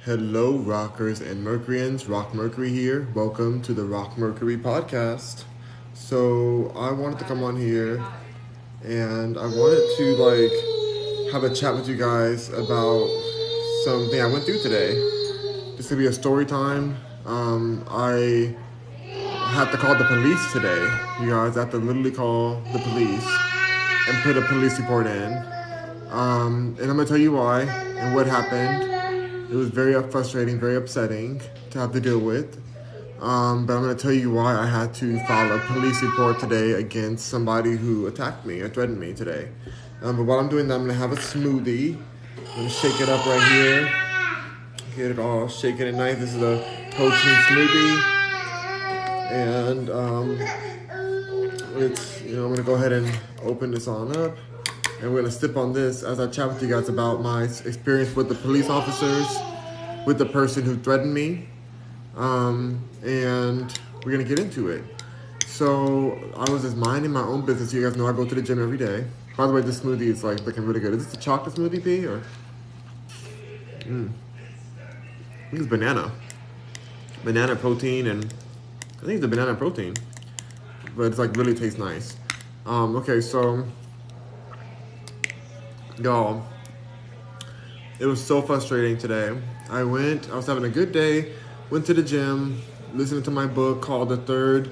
Hello, rockers and Mercuryans. Rock Mercury here. Welcome to the Rock Mercury podcast. So I wanted to come on here and I wanted to have a chat with you guys about something I went through today. This could be a story time. I have to call the police today. You guys, I have to literally call the police and put a police report in. And I'm gonna tell you why and what happened. It was very frustrating, very upsetting to have to deal with. But I'm going to tell you why I had to file a police report today against somebody who attacked me or threatened me today. But while I'm doing that, I'm going to have a smoothie. I'm going to shake it up right here. Get it all shaken and nice. This is a protein smoothie. And I'm going to go ahead and open this on up. And we're going to sip on this as I chat with you guys about my experience with the police officers, with the person who threatened me, and we're going to get into it. So I was just minding my own business. You guys know I go to the gym every day. By the way, this smoothie is looking really good. Is this a chocolate smoothie, P? Or? I think it's banana. Banana protein, and I think it's a banana protein. But it's really tastes nice. Okay, so... Y'all, it was so frustrating today. I was having a good day, went to the gym, listening to my book called The Third,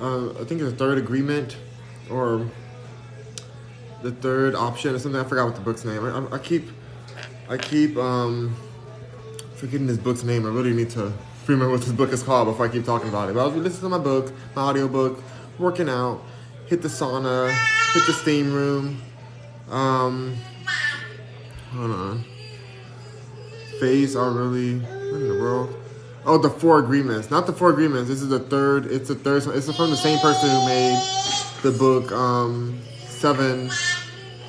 I think it's The Third Agreement, or The Third Option, or something. I forgot what the book's name. I keep forgetting this book's name. I really need to remember what this book is called before I keep talking about it. But I was listening to my book, my audio book, working out, hit the sauna, hit the steam room. Hold on. Phase are really... What in the world? Oh, the Four Agreements. Not the Four Agreements. This is the third. It's the third. It's from the same person who made the book,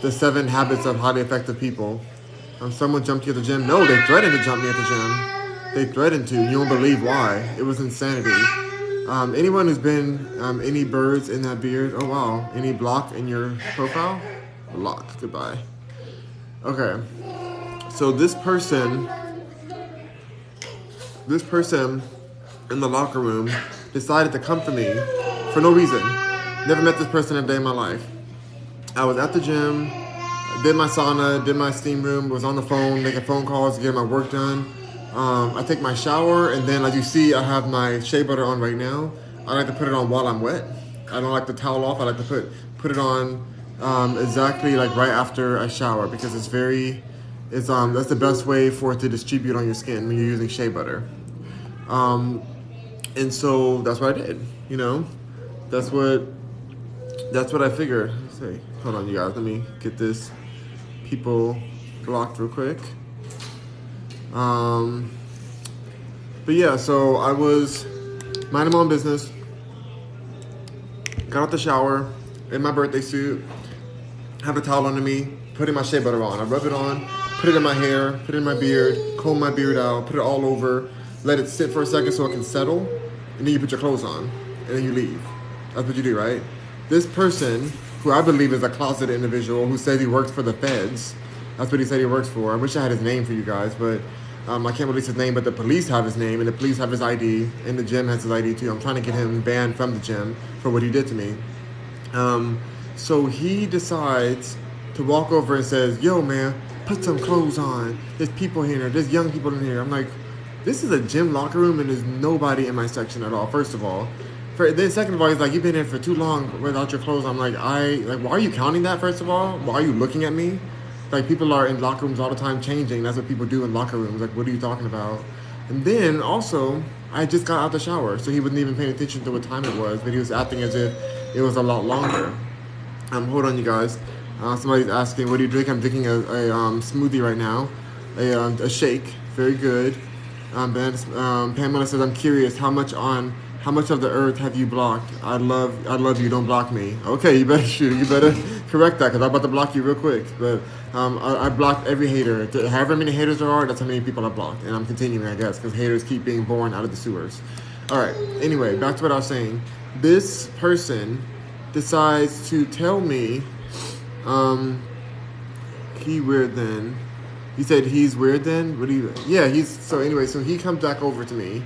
The 7 Habits of Highly Effective People. Someone jumped you at the gym. No, they threatened to jump me at the gym. They threatened to. You won't believe why. It was insanity. Anyone who's been any birds in that beard? Oh, wow. Any block in your profile? Block. Goodbye. Okay, so this person in the locker room decided to come for me for no reason. Never met this person in a day in my life. I was at the gym, did my sauna, did my steam room, was on the phone, making phone calls, getting my work done. I take my shower, and then as you see, I have my shea butter on right now. I like to put it on while I'm wet. I don't like to towel off. I like to put it on exactly right after I shower, because that's the best way for it to distribute on your skin when you're using shea butter. And so that's what I did. That's what I figured. Let's see. Hold on, you guys. Let me get this people blocked real quick. But yeah, so I was minding my own business. Got out the shower in my birthday suit. Have a towel under me, putting my shea butter on. I rub it on, put it in my hair, put it in my beard, comb my beard out, put it all over, let it sit for a second so it can settle, and then you put your clothes on, and then you leave. That's what you do, right? This person, who I believe is a closeted individual who says he works for the feds, that's what he said he works for. I wish I had his name for you guys, but I can't release his name, but the police have his name, and the police have his ID, and the gym has his ID too. I'm trying to get him banned from the gym for what he did to me. So he decides to walk over and says, "Yo, man, put some clothes on. There's people here. There's young people in here." I'm like, this is a gym locker room and there's nobody in my section at all, first of all. Then second of all, he's like, "You've been here for too long without your clothes." I'm like, why are you counting that, first of all? Why are you looking at me? People are in locker rooms all the time changing. That's what people do in locker rooms. What are you talking about? And then also, I just got out the shower, so he wasn't even paying attention to what time it was, but he was acting as if it was a lot longer. Hold on, you guys. Somebody's asking, what do you drink? I'm drinking a smoothie right now, a shake, very good. Pamela says, "I'm curious, how much of the earth have you blocked? I love you. Don't block me." Okay, you better correct that, because I'm about to block you real quick. But I blocked every hater. However many haters there are, that's how many people I blocked, and I'm continuing, I guess, because haters keep being born out of the sewers. All right. Anyway, back to what I was saying. This person decides to tell me, keyword then, He said he's weird then? What do you, yeah, so anyway, so he comes back over to me.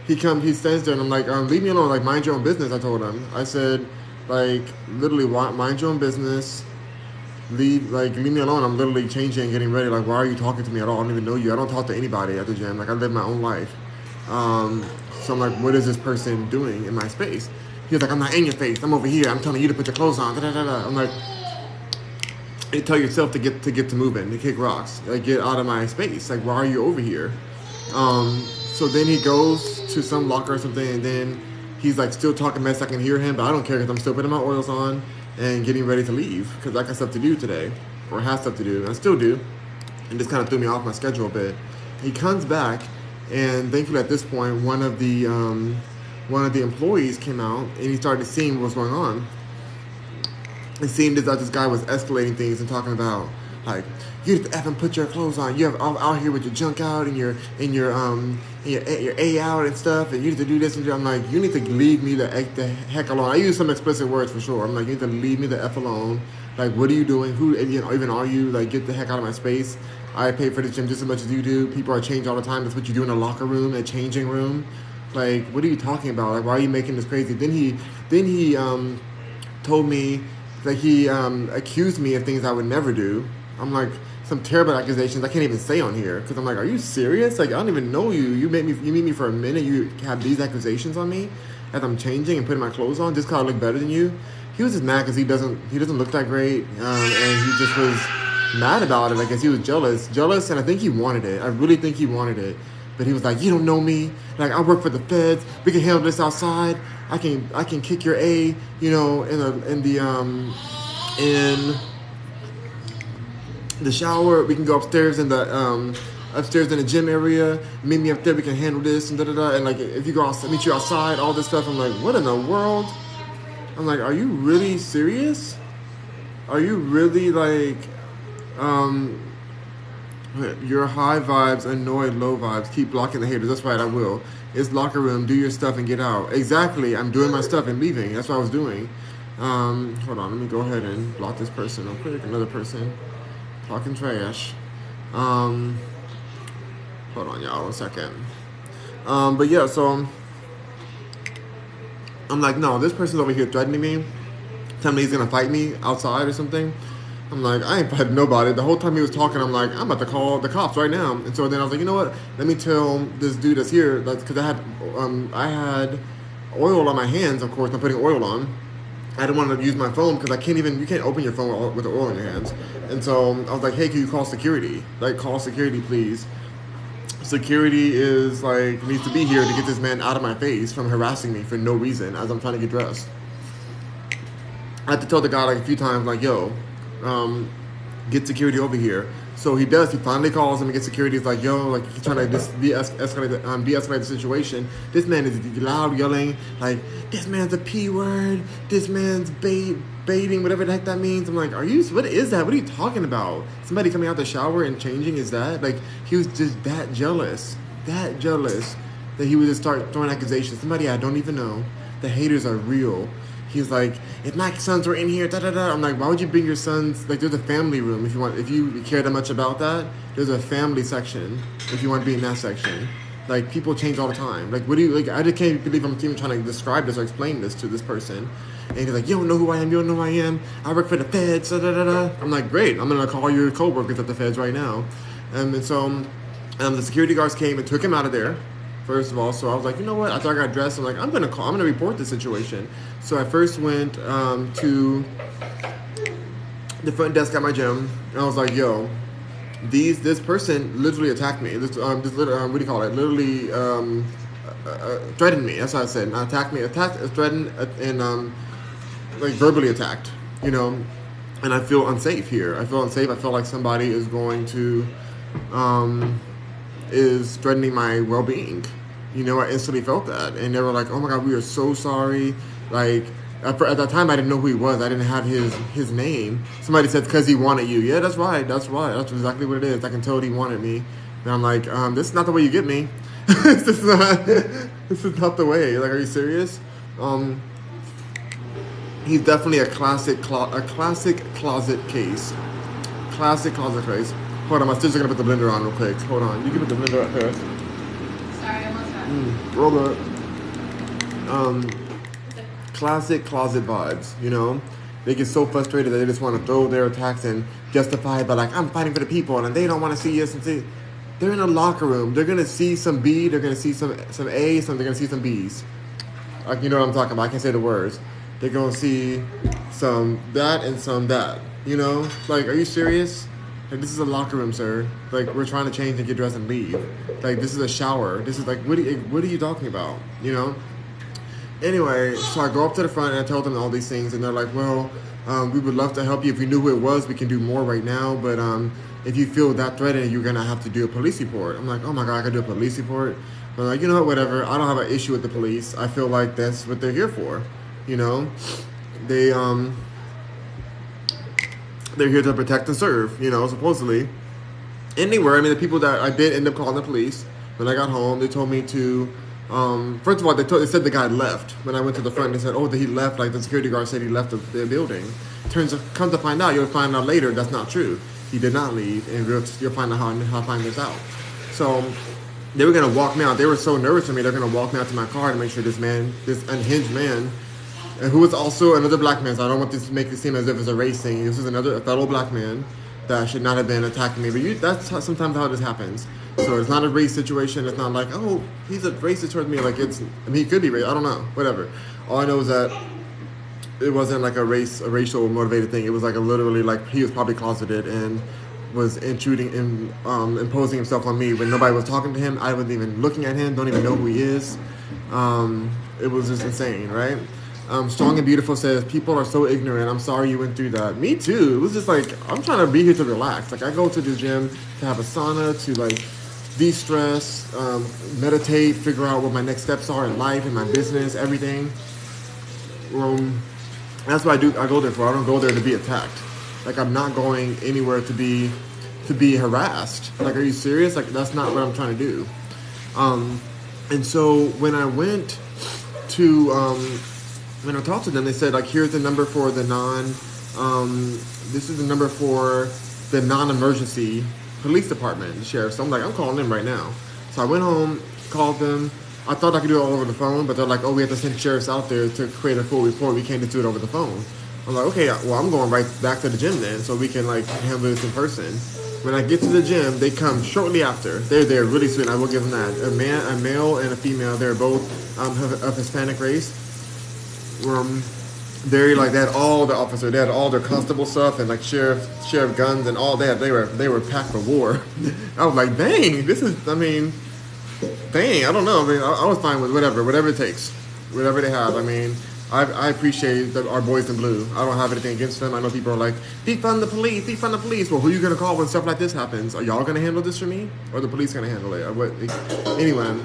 He stands there and I'm like, leave me alone, like mind your own business, I told him. I said, like, literally, mind your own business. Leave me alone. I'm literally changing and getting ready. Like, why are you talking to me at all? I don't even know you. I don't talk to anybody at the gym. Like, I live my own life. So I'm like, what is this person doing in my space? He was like, I'm not in your face. I'm over here. I'm telling you to put your clothes on. Da, da, da, da. I'm like, you tell yourself to get to moving, to kick rocks. Like, get out of my space. Like, why are you over here? So then he goes to some locker or something, and then he's like still talking mess. I can hear him, but I don't care because I'm still putting my oils on and getting ready to leave because I got stuff to do today, or have stuff to do, and I still do. And just kind of threw me off my schedule a bit. He comes back, and thankfully at this point, one of the employees came out, and he started seeing what was going on. It seemed as though this guy was escalating things and talking about, like, you have to effing put your clothes on. You have out here with your junk out and your A out and stuff, and you need to do this and that. I'm like, you need to leave me the heck alone. I use some explicit words for sure. I'm like, you need to leave me the F alone. Like, what are you doing? Who, even are you? Like, get the heck out of my space. I pay for the gym just as much as you do. People are changed all the time. That's what you do in a locker room, a changing room. Like, what are you talking about? Like, why are you making this crazy? Then he told me that he accused me of things I would never do. I'm like, some terrible accusations I can't even say on here because I'm like, are you serious? Like, I don't even know you. You meet me for a minute. You have these accusations on me as I'm changing and putting my clothes on just because I look better than you. He was just mad because he doesn't look that great, and he just was mad about it. I guess he was jealous, and I think he wanted it. I really think he wanted it. But he was like, you don't know me. Like, I work for the feds. We can handle this outside. I can kick your A, in the shower. We can go upstairs in the gym area. Meet me up there. We can handle this and da da da. And like, if you go outside, meet you outside, all this stuff. I'm like, what in the world? I'm like, are you really serious? Are you really like, your high vibes annoy low vibes. Keep blocking the haters. That's right, I will. It's locker room. Do your stuff and get out. Exactly. I'm doing my stuff and leaving. That's what I was doing. Hold on. Let me go ahead and block this person real quick. Another person talking trash. Hold on, y'all. 1 second. But yeah, so I'm like, no, this person's over here threatening me. Telling me he's gonna fight me outside or something. I'm like, I ain't fighting nobody. The whole time he was talking, I'm like, I'm about to call the cops right now. And so then I was like, you know what? Let me tell this dude that's here, because I had oil on my hands, of course. I'm putting oil on. I didn't want to use my phone because you can't open your phone with the oil in your hands. And so I was like, hey, can you call security? Like, call security, please. Security is like, needs to be here to get this man out of my face from harassing me for no reason as I'm trying to get dressed. I had to tell the guy like a few times, like, yo, get security over here. So he does. He finally calls him and gets security. He's like, yo, like, he's trying to de-escalate the situation. This man is loud, yelling, like, this man's a P word. This man's baiting, whatever the heck that means. I'm like, what is that? What are you talking about? Somebody coming out the shower and changing, is that? Like, he was just that jealous that he would just start throwing accusations. Somebody I don't even know. The haters are real. He's like, if my sons were in here, da da da. I'm like, why would you bring your sons? Like, there's a family room if you care that much about that. There's a family section if you want to be in that section. Like, people change all the time. Like, what do you like? I just can't believe I'm even trying to describe this or explain this to this person. And he's like, you don't know who I am. You don't know who I am. I work for the feds. Da da da da. I'm like, great. I'm gonna call your coworkers at the feds right now. And so, the security guards came and took him out of there. First of all, so I was like, you know what? After I got dressed, I'm like, I'm gonna report this situation. So I first went to the front desk at my gym, and I was like, yo, this person literally attacked me. What do you call it? Literally threatened me. That's what I said. Not attacked me, threatened, and like verbally attacked. And I feel unsafe here. I feel unsafe. I feel like somebody is going to is threatening my well-being. I instantly felt that. And they were like, oh my God, we are so sorry. Like, at that time, I didn't know who he was. I didn't have his name. Somebody said, because he wanted you. Yeah, that's right. That's exactly what it is. I can tell he wanted me. And I'm like, this is not the way you get me. this is not the way. Like, are you serious? He's definitely a classic closet case. Classic closet case. Hold on, my sister's gonna put the blender on real quick. Hold on, you can put the blender up there. Sorry, almost done. Roll good. Classic closet vibes, you know? They get so frustrated that they just want to throw their attacks and justify it by like, I'm fighting for the people and they don't want to see us and see. They're in a locker room. They're gonna see some B, they're gonna see some A's, they're gonna see some B's. Like, you know what I'm talking about. I can't say the words. They're gonna see some that and some that. You know? Like, are you serious? Like, this is a locker room, sir. Like, we're trying to change and get dressed and leave. Like, this is a shower. This is like, what are you talking about? You know? Anyway, so I go up to the front and I tell them all these things, and they're like, well, we would love to help you. If we knew who it was, we can do more right now, but if you feel that threatened, you're gonna have to do a police report. I'm like, oh my God, I gotta do a police report? But like, you know what, whatever. I don't have an issue with the police. I feel like that's what they're here for. You know? They're here to protect and serve, you know, supposedly. Anywhere, I mean, the people that I did end up calling the police, when I got home, they told me to, first of all, they said the guy left. When I went to the front, they said, oh, he left, like the security guard said he left the building. Come to find out, you'll find out later, that's not true. He did not leave, and you'll find out how to find this out. So, they were going to walk me out. They were so nervous for me, they're going to walk me out to my car to make sure this unhinged man, who was also another black man, so I don't want this to make it seem as if it's a race thing. This is a fellow black man that should not have been attacking me. But that's sometimes how this happens. So it's not a race situation. It's not like, oh, he's a racist towards me. Like, he could be racist. I don't know. Whatever. All I know is that it wasn't like a racial motivated thing. It was like literally like he was probably closeted and was intruding and imposing himself on me when nobody was talking to him. I wasn't even looking at him. Don't even know who he is. It was just insane, right? Strong and Beautiful says, people are so ignorant. I'm sorry you went through that. Me too. It was just like, I'm trying to be here to relax. Like, I go to the gym to have a sauna, to like de-stress, meditate, figure out what my next steps are in life, in my business, everything. That's what I do. I go there for. I don't go there to be attacked. Like, I'm not going anywhere to be harassed. Like, are you serious? Like, that's not what I'm trying to do. And so when I went to, when I talked to them, they said, like, here's the number for the this is the number for the non-emergency police department, the sheriff. So I'm like, I'm calling them right now. So I went home, called them. I thought I could do it all over the phone, but they're like, oh, we have to send sheriffs out there to create a full report. We can't just do it over the phone. I'm like, okay, well, I'm going right back to the gym then, so we can, like, handle this in person. When I get to the gym, they come shortly after. They're really sweet. I will give them that. A male and a female. They're both of Hispanic race. They had all the officers. They had all their constable stuff and like sheriff guns and all that. They were packed for war. I was like, dang, I don't know. I mean, I was fine with whatever it takes, whatever they have. I mean, I appreciate our boys in blue. I don't have anything against them. I know people are like, defund the police. Well, who are you gonna call when stuff like this happens? Are y'all gonna handle this for me, or the police gonna handle it? Anyway,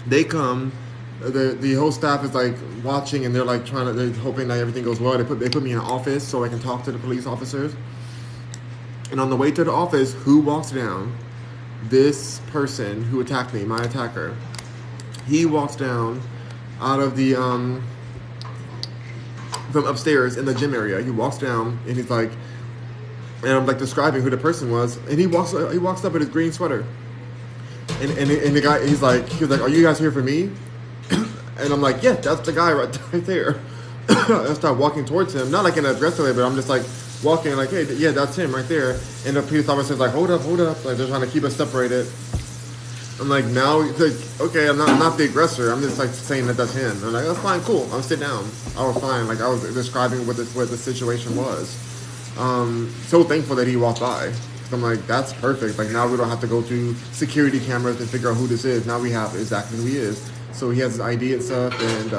they come. The whole staff is like watching, and they're like they're hoping that everything goes well. They put me in an office so I can talk to the police officers. And on the way to the office, who walks down? This person who attacked me, my attacker. He walks down out of the from upstairs in the gym area. He walks down and he's like, and I'm like describing who the person was, and he walks up in his green sweater. And the guy, he was like, are you guys here for me? And I'm like, yeah, that's the guy right there. I start walking towards him, not like in an aggressive way, but I'm just like walking like, hey, yeah, that's him right there. And the police officer's like, hold up. Like, they're trying to keep us separated. I'm like, now, like, okay, I'm not the aggressor. I'm just like saying that that's him. I'm like, that's fine, cool. I'm sit down. I was fine. Like, I was describing what the situation was. So thankful that he walked by. I'm like, that's perfect. Like, now we don't have to go through security cameras to figure out who this is. Now we have exactly who he is. So he has his ID and stuff. And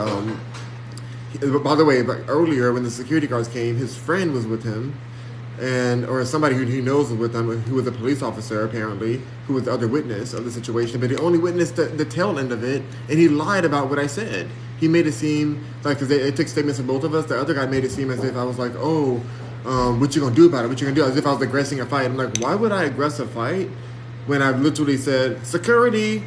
by the way, earlier when the security guards came, his friend was with him, or somebody who he knows was with him, who was a police officer apparently, who was the other witness of the situation. But he only witnessed the tail end of it, and he lied about what I said. He made it seem like, because they took statements from both of us. The other guy made it seem as if I was like, oh, what you gonna do about it? What you gonna do? As if I was aggressing a fight. I'm like, why would I aggress a fight when I literally said security?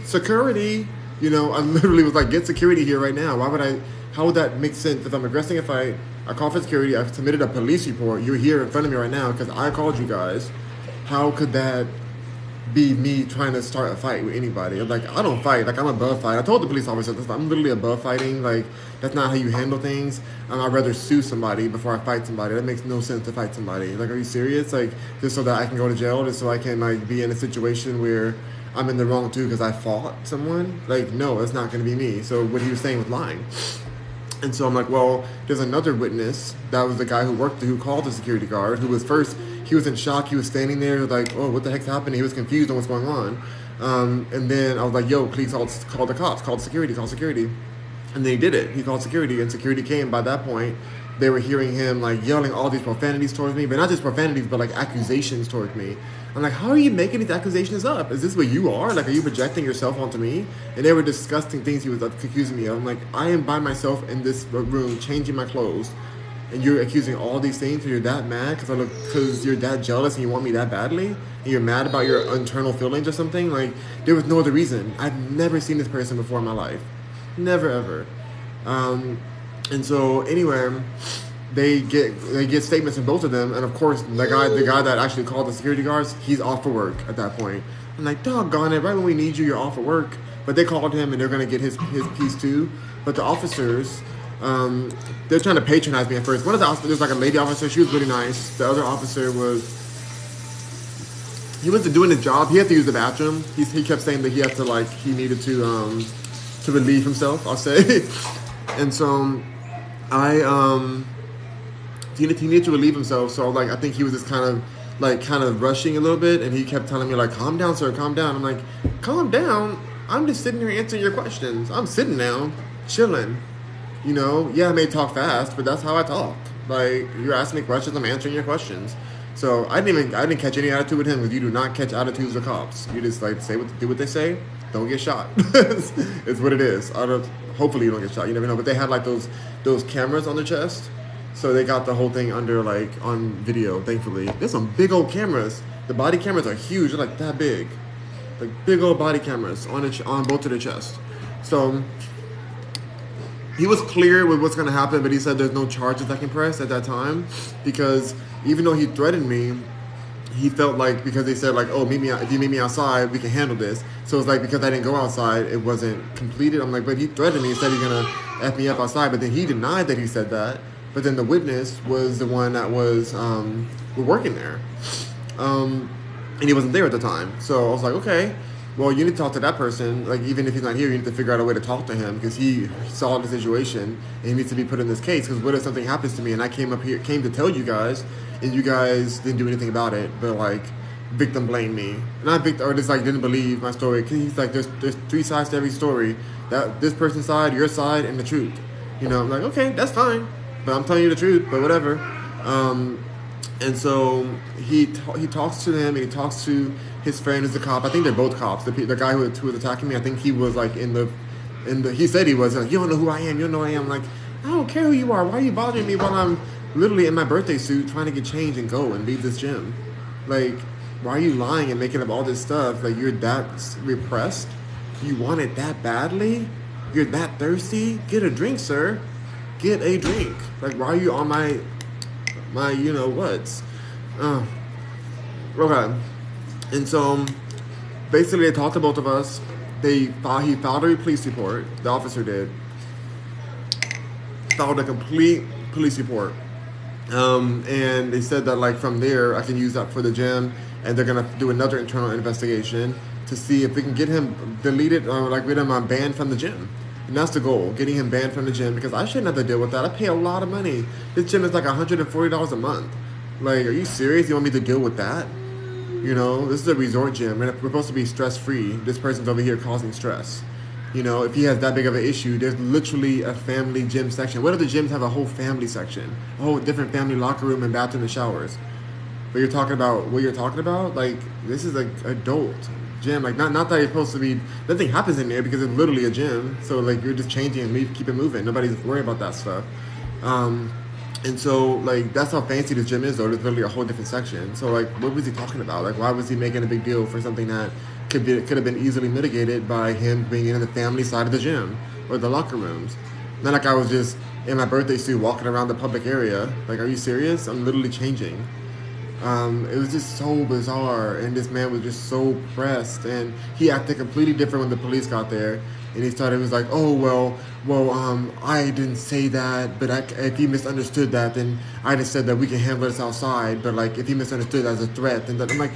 You know, I literally was like, get security here right now. How would that make sense? If I'm aggressing a fight, I call for security, I've submitted a police report, you're here in front of me right now because I called you guys. How could that be me trying to start a fight with anybody. Like, I don't fight. Like, I'm above fight. I told the police officer this. I'm literally above fighting. Like, that's not how you handle things. I'd rather sue somebody before I fight somebody. That makes no sense to fight somebody. Like, are you serious? Like, just so that I can go to jail, just so I can, like, be in a situation where I'm in the wrong too because I fought someone? Like, no, it's not going to be me. So what he was saying was lying. And so I'm like, well, there's another witness. That was the guy who called the security guard, who was first, he was in shock. He was standing there like, oh, what the heck's happening? He was confused on what's going on. And then I was like, yo, please call the cops, call security. And then he did it. He called security, and security came. By that point, they were hearing him like yelling all these profanities towards me, but not just profanities, but like accusations towards me. I'm like, how are you making these accusations up? Is this what you are? Like, are you projecting yourself onto me? And they were disgusting things he was accusing me of. I'm like, I am by myself in this room changing my clothes, and you're accusing all these things, and you're that mad because you're that jealous and you want me that badly, and you're mad about your internal feelings or something? Like, there was no other reason. I've never seen this person before in my life. Never, ever. And so anyway, they get statements from both of them, and of course the guy that actually called the security guards, he's off for work at that point. I'm like, doggone it, right when we need you, you're off for work. But they called him, and they're gonna get his piece too. But the officers, they're trying to patronize me at first. One of the officers, there's like a lady officer, she was really nice. The other officer he wasn't doing his job. He had to use the bathroom. He kept saying that he needed to relieve himself, I'll say. And so he needed to relieve himself. So like, I think he was just kind of rushing a little bit, and he kept telling me like, calm down, sir, calm down. I'm like, calm down? I'm just sitting here answering your questions. I'm sitting down, chilling. You know, yeah, I may talk fast, but that's how I talk. Like, you're asking me questions, I'm answering your questions. So I didn't catch any attitude with him, because you do not catch attitudes with cops. You just like do what they say. Don't get shot. It's what it is. Hopefully you don't get shot. You never know. But they had like those cameras on their chest, so they got the whole thing under like on video. Thankfully, there's some big old cameras. The body cameras are huge. They're like that big, like big old body cameras on both of their chest. So he was clear with what's going to happen, but he said there's no charges I can press at that time, because even though he threatened me, he felt like, because they said like, oh, if you meet me outside, we can handle this. So it's like, because I didn't go outside, it wasn't completed. I'm like, but he threatened me and said he's gonna F me up outside. But then he denied that he said that. But then the witness was the one that was working there, and he wasn't there at the time. So I was like, okay, well, you need to talk to that person. Like, even if he's not here, you need to figure out a way to talk to him, because he saw the situation and he needs to be put in this case. Because what if something happens to me and I came to tell you guys, and you guys didn't do anything about it, but like victim blamed me, or just like didn't believe my story? Because he's like, there's three sides to every story. That this person's side, your side, and the truth. You know, I'm like, okay, that's fine, but I'm telling you the truth. But whatever. And so he talks to them, and he talks to his friend who's a cop. I think they're both cops. The guy who was attacking me, I think he was like in the. He said he was like, you don't know who I am. You don't know who I am. I'm like, I don't care who you are. Why are you bothering me while I'm literally in my birthday suit trying to get changed and go and leave this gym? Like, why are you lying and making up all this stuff? Like, you're that repressed? You want it that badly? You're that thirsty? Get a drink, sir. Get a drink. Like, why are you on my you know what's? Okay. And so basically they talked to both of us. He filed a police report. The officer did. Filed a complete police report. And they said that like from there I can use that for the gym, and they're gonna do another internal investigation to see if we can get him deleted or like get him banned from the gym. And that's the goal, getting him banned from the gym, because I shouldn't have to deal with that. I pay a lot of money. This gym is like $140 a month. Like, are you serious? You want me to deal with that? You know, this is a resort gym, and we're supposed to be stress-free. This person's over here causing stress. You know, if he has that big of an issue, there's literally a family gym section. What if the gyms have a whole family section? A whole different family locker room and bathroom and showers? But you're talking about what you're talking about? Like, this is an adult gym. Like, not that you're supposed to be, nothing happens in there because it's literally a gym. So, like, you're just changing and keep it moving. Nobody's worried about that stuff. And so, like, that's how fancy this gym is, though. There's literally a whole different section. So, like, what was he talking about? Like, why was he making a big deal for something that could have been easily mitigated by him being in the family side of the gym or the locker rooms? Not like I was just in my birthday suit walking around the public area. Like, are you serious? I'm literally changing. It was just so bizarre, and this man was just so pressed, and he acted completely different when the police got there. And he was like, "Oh I didn't say that, but if he misunderstood that, then I just said that we can handle this outside. But like, if he misunderstood that as a threat, then I'm like,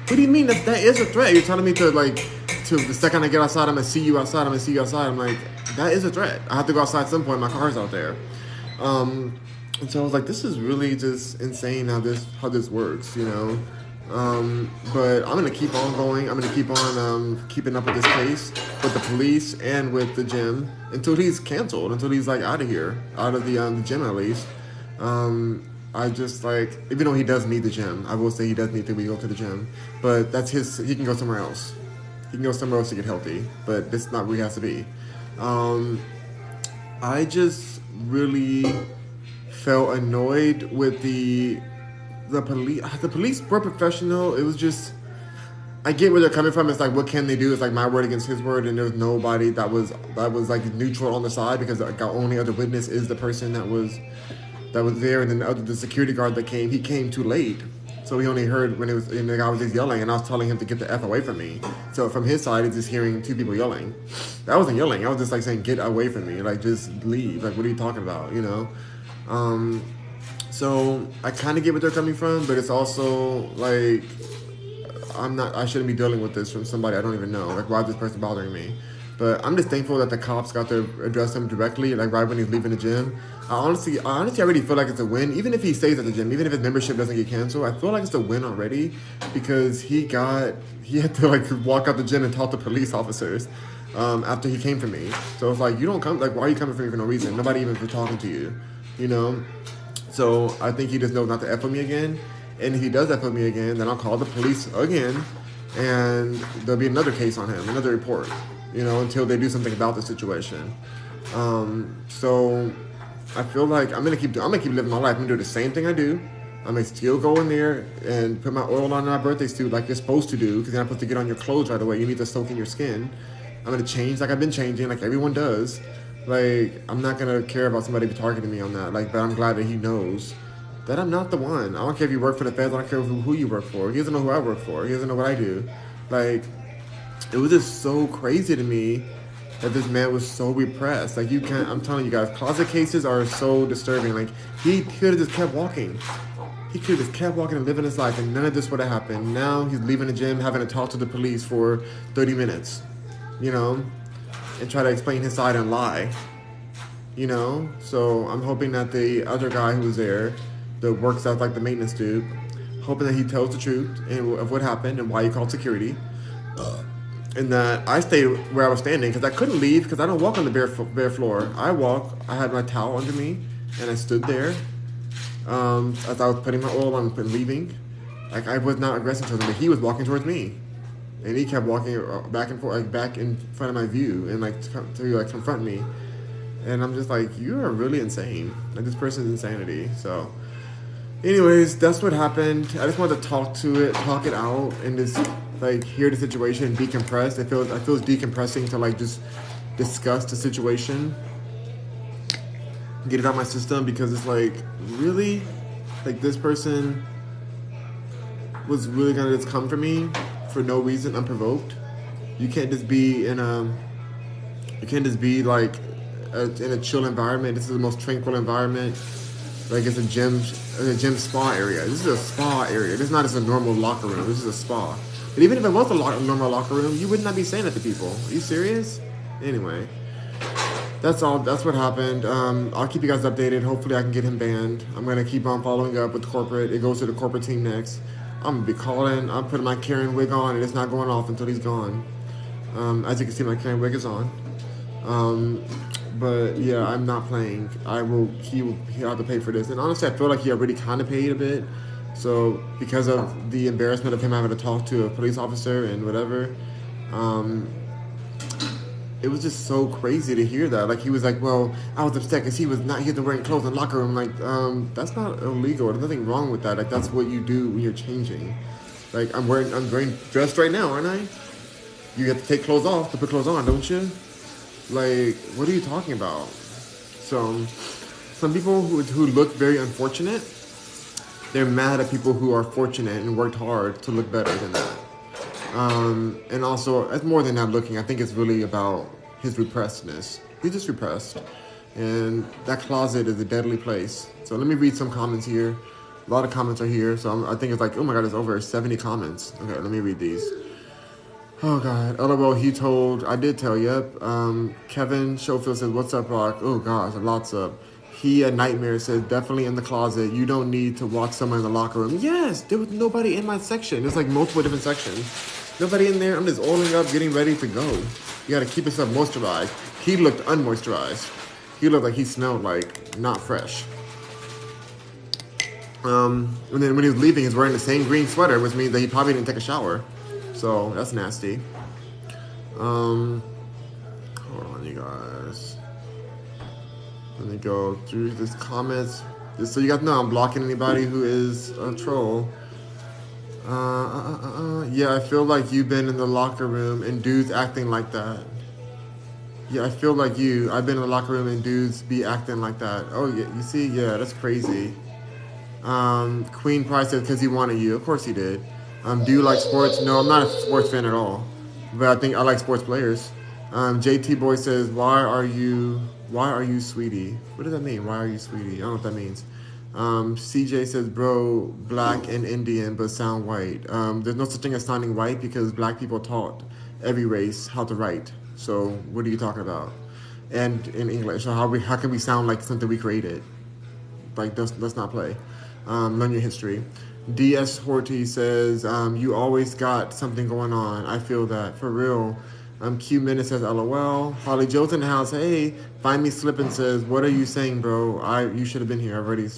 what do you mean that is a threat? You're telling me to the second I get outside, I'm gonna see you outside. I'm gonna see you outside. I'm like, that is a threat. I have to go outside at some point. My car's out there." And so I was like, this is really just insane how this works, you know. But I'm gonna keep on going. I'm gonna keep on keeping up with this case with the police and with the gym until he's canceled, until he's like out of here, out of the gym at least. I just like, even though he does need the gym, I will say he does need to go to the gym, but that's he can go somewhere else. He can go somewhere else to get healthy, but that's not where he has to be. I just really felt annoyed with the police. The police were professional. It was just, I get where they're coming from. It's like, what can they do? It's like my word against his word, and there was nobody that was like neutral on the side, because like, our only other witness is the person that was there, and then the security guard that came, he came too late, so he only heard when and the guy was just yelling, and I was telling him to get the F away from me. So from his side, he's just hearing two people yelling. That wasn't yelling. I was just like saying, get away from me, like just leave. Like, what are you talking about? You know. So I kind of get where they're coming from, but it's also like, I shouldn't be dealing with this from somebody I don't even know. Like, why is this person bothering me? But I'm just thankful that the cops got to address him directly, like right when he's leaving the gym. I honestly already feel like it's a win. Even if he stays at the gym, even if his membership doesn't get canceled, I feel like it's a win already, because he had to like walk out the gym and talk to police officers after he came for me. So it's like, you don't come, like, why are you coming for me for no reason? Nobody even for talking to you, you know? So I think he just knows not to F with me again. And if he does F with me again, then I'll call the police again, and there'll be another case on him, another report, you know, until they do something about the situation. So I feel like I'm gonna keep living my life. I'm gonna do the same thing I do. I'm gonna still go in there and put my oil on my birthday suit like you're supposed to do, because you're not supposed to get on your clothes right away. You need to soak in your skin. I'm gonna change like I've been changing, like everyone does. Like, I'm not gonna care about somebody targeting me on that. Like, but I'm glad that he knows that I'm not the one. I don't care if you work for the feds. I don't care who you work for. He doesn't know who I work for. He doesn't know what I do. Like, it was just so crazy to me that this man was so repressed. Like, I'm telling you guys, closet cases are so disturbing. Like, he could have just kept walking. He could have just kept walking and living his life, and none of this would have happened. Now he's leaving the gym, having to talk to the police for 30 minutes, you know, and try to explain his side and lie, you know? So I'm hoping that the other guy who was there, that works out like the maintenance dude, hoping that he tells the truth of what happened and why he called security. And that I stayed where I was standing, because I couldn't leave, because I don't walk on the bare floor. I had my towel under me, and I stood there as I was putting my oil on and leaving. Like, I was not aggressive towards him, but he was walking towards me. And he kept walking back and forth, like back in front of my view, and like to confront me. And I'm just like, you are really insane. Like, this person's insanity. So, anyways, that's what happened. I just wanted to talk it out, and just like hear the situation and decompress. It feels decompressing to like just discuss the situation, get it out of my system, because it's like, really, like, this person was really gonna just come for me for no reason, unprovoked. You can't just be in a chill environment. This is the most tranquil environment. Like, it's a gym spa area. This is a spa area. This is not just a normal locker room. This is a spa. But even if it was a normal locker room, you would not be saying that to people. Are you serious? Anyway, that's all. That's what happened. I'll keep you guys updated. Hopefully I can get him banned. I'm going to keep on following up with corporate. It goes to the corporate team next. I'm going to be calling. I'm putting my Karen wig on, and it's not going off until he's gone. As you can see, my Karen wig is on. But yeah, I'm not playing. He'll have to pay for this. And honestly, I feel like he already kind of paid a bit. So because of the embarrassment of him having to talk to a police officer and whatever, it was just so crazy to hear that. Like, he was like, well, I was upset because he wasn't wearing clothes in the locker room. Like, that's not illegal. There's nothing wrong with that. Like, that's what you do when you're changing. Like, I'm dressed right now, aren't I? You have to take clothes off to put clothes on, don't you? Like, what are you talking about? So, some people who look very unfortunate, they're mad at people who are fortunate and worked hard to look better than that. And also, it's more than that looking. I think it's really about his repressedness. He's just repressed. And that closet is a deadly place. So let me read some comments here. A lot of comments are here. So I think it's like, oh my God, there's over 70 comments. Okay, let me read these. Oh God, LOL, I did tell, yep. Kevin Schofield says, what's up, Rock? Oh gosh, lots up. He, a nightmare, says, definitely in the closet. You don't need to watch someone in the locker room. Yes, there was nobody in my section. There's like multiple different sections. Nobody in there. I'm just oiling up, getting ready to go. You gotta keep yourself moisturized. He looked unmoisturized. He looked like he smelled like not fresh. And then when he was leaving, he's wearing the same green sweater, which means that he probably didn't take a shower. So that's nasty. Hold on, you guys. Let me go through these comments. Just so you guys know, I'm blocking anybody who is a troll. Yeah, I feel like you've been in the locker room and dudes acting like that. Yeah, I feel like I've been in the locker room and dudes be acting like that. Oh, yeah, you see? Yeah, that's crazy. Queen Price says, because he wanted you. Of course he did. Do you like sports? No, I'm not a sports fan at all. But I think I like sports players. JT Boy says, why are you sweetie? What does that mean? Why are you sweetie? I don't know what that means. CJ says, bro, black and Indian, but sound white. There's no such thing as sounding white because black people taught every race how to write. So what are you talking about? And in English, so how can we sound like something we created? Like, let's not play. Learn your history. DS Horty says, you always got something going on. I feel that, for real. Q Minute says, LOL. Holly Joe's in the house. Hey, Find Me Slippin' says, what are you saying, bro? You should have been here. I've already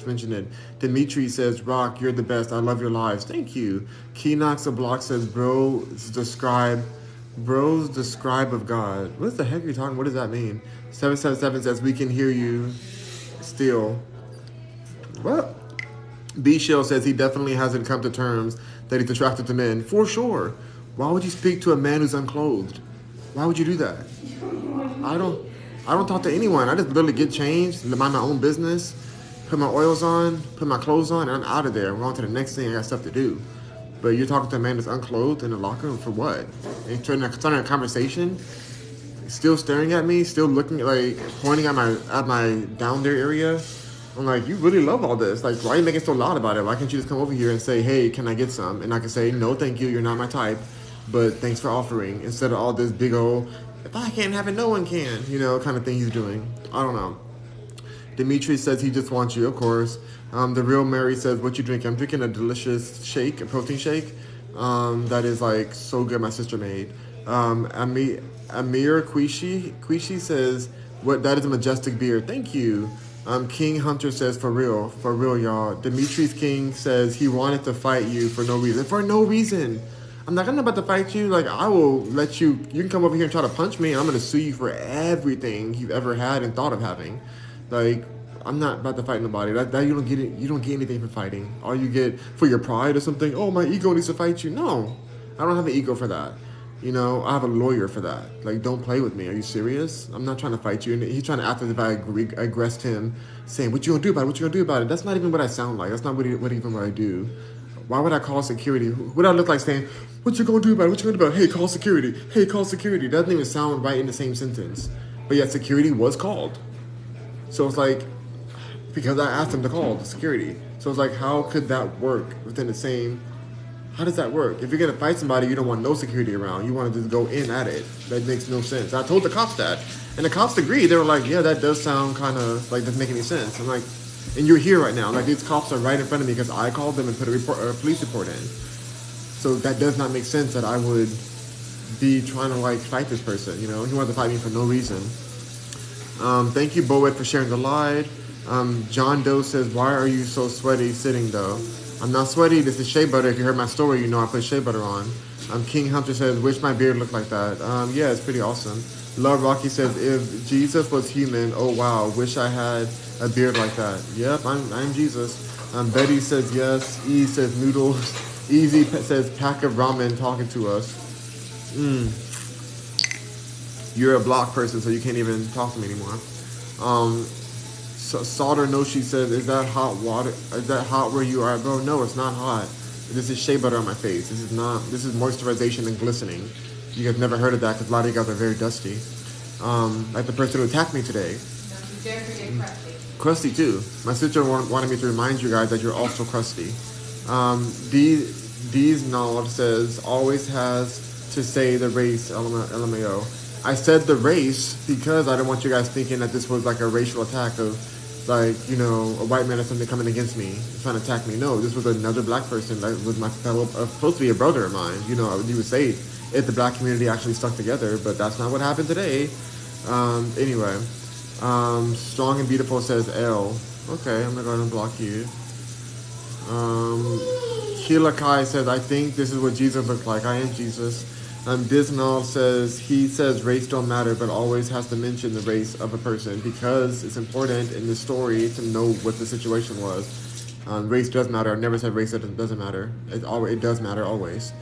mentioned it. Dimitri says, Rock, you're the best. I love your lives. Thank you. Keenox the Block says, bro's the scribe of God. What the heck are you talking? What does that mean? 777 says, we can hear you still. What? B Shill says he definitely hasn't come to terms that he's attracted to men. For sure. Why would you speak to a man who's unclothed? Why would you do that? I don't talk to anyone. I just literally get changed, mind my own business, put my oils on, put my clothes on, and I'm out of there. I'm on to the next thing. I got stuff to do. But you're talking to a man that's unclothed in the locker room for what? And starting a conversation, still staring at me, still looking, like pointing at my down there area. I'm like, you really love all this. Like, why are you making so loud about it? Why can't you just come over here and say, hey, can I get some? And I can say, no, thank you. You're not my type. But thanks for offering. Instead of all this big old, if I can't have it, no one can, kind of thing he's doing. I don't know. Dimitri says he just wants you, of course. The Real Mary says, what you drinking? I'm drinking a delicious shake, a protein shake. That is like so good, my sister made. Amir Quishi says, that is a majestic beer. Thank you. King Hunter says, for real, y'all. Dimitri's King says he wanted to fight you for no reason. For no reason. I'm not about to fight you. Like, I will let you can come over here and try to punch me, and I'm going to sue you for everything you've ever had and thought of having. Like, I'm not about to fight nobody. That you don't get it. You don't get anything for fighting. All you get for your pride or something, oh, my ego needs to fight you. No, I don't have an ego for that. I have a lawyer for that. Like, don't play with me. Are you serious? I'm not trying to fight you. And he's trying to act as if I aggressed him, saying, what you gonna do about it? What you gonna do about it? That's not even what I sound like. That's not what I do. Why would I call security? What would I look like saying, what you gonna do about it? What you gonna do about it? Hey, call security. Hey, call security. Doesn't even sound right in the same sentence. But yet security was called. So it's like, because I asked him to call the security. So it's like, how could that work within the same... How does that work? If you're going to fight somebody, you don't want no security around. You want to just go in at it. That makes no sense. I told the cops that. And the cops agreed. They were like, yeah, that does sound kind of like, doesn't make any sense. I'm like, and you're here right now. Like, these cops are right in front of me because I called them and put a police report in. So that does not make sense that I would be trying to, fight this person, He wanted to fight me for no reason. Thank you, Boet, for sharing the live. John Doe says, why are you so sweaty sitting, though? I'm not sweaty. This is shea butter. If you heard my story, I put shea butter on. King Hunter says, wish my beard looked like that. Yeah, it's pretty awesome. Love Rocky says, if Jesus was human, oh wow, wish I had a beard like that. Yep, I'm Jesus. Betty says yes. E says noodles. Easy says pack of ramen talking to us. You're a block person, so you can't even talk to me anymore. Solder No, she says, is that hot water? Is that hot where you are, bro? No, it's not hot. This is shea butter on my face. This is not. This is moisturization and glistening. You guys never heard of that because a lot of you guys are very dusty. Like the person who attacked me today. Don't you dare forget crusty. Crusty too. My sister wanted me to remind you guys that you're also crusty. D's Nod says, always has to say the race, LMAO. I said the race because I don't want you guys thinking that this was like a racial attack of like, you know, a white man or something coming against me, trying to attack me. No, this was another black person that was my fellow, supposed to be a brother of mine. You know, you would say if the black community actually stuck together, but that's not what happened today. Anyway, Strong and Beautiful says L. Okay, I'm gonna go ahead and block you. Sheila Kai says, I think this is what Jesus looks like. I am Jesus. Disnall says, he says race don't matter, but always has to mention the race of a person because it's important in the story to know what the situation was. Race does matter. I never said race doesn't matter. It does matter always.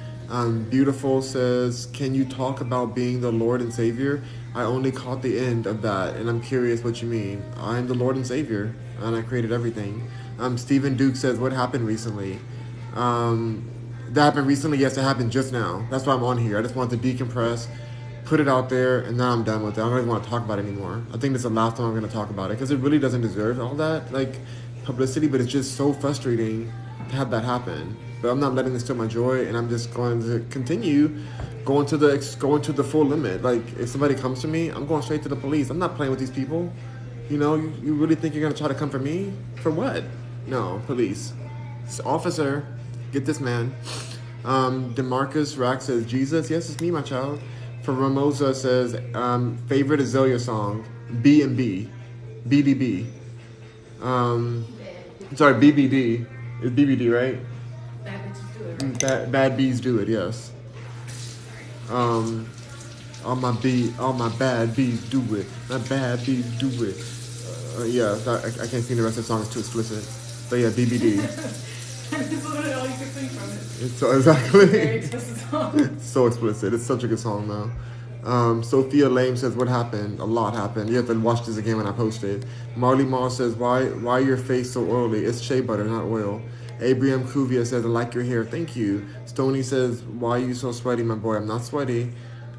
Beautiful says, can you talk about being the Lord and Savior? I only caught the end of that, and I'm curious what you mean. I'm the Lord and Savior, and I created everything. Stephen Duke says, what happened recently? That happened recently? Yes, it happened just now. That's why I'm on here. I just want to decompress, put it out there, and now I'm done with it. I don't even want to talk about it anymore. I think this is the last time I'm going to talk about it because it really doesn't deserve all that like publicity, but it's just so frustrating to have that happen. But I'm not letting this steal my joy, and I'm just going to continue going to the full limit. Like, if somebody comes to me, I'm going straight to the police. I'm not playing with these people. You know, you really think you're going to try to come for me? For what? No, police. Officer, get this man. Demarcus Rack says, Jesus, yes, it's me, my child. For Ramosa says, favorite Azalea song, B&B. BBB. Sorry, BBD. It's BBD, right? Bad bitches do it, right? Bad bees do it, yes. All my bad bees do it. My bad bees do it. Yeah, I can't sing the rest of the song, it's too explicit. But yeah, BBD. This is literally all you can sing from it. It's so, exactly. It's a very explicit song. It's so explicit. It's such a good song, though. Sophia Lame says, what happened? A lot happened. You have to watch this again when I post it. Marley Mar says, why your face so oily? It's shea butter, not oil. Abraham Kuvia says, I like your hair. Thank you. Stony says, why are you so sweaty, my boy? I'm not sweaty.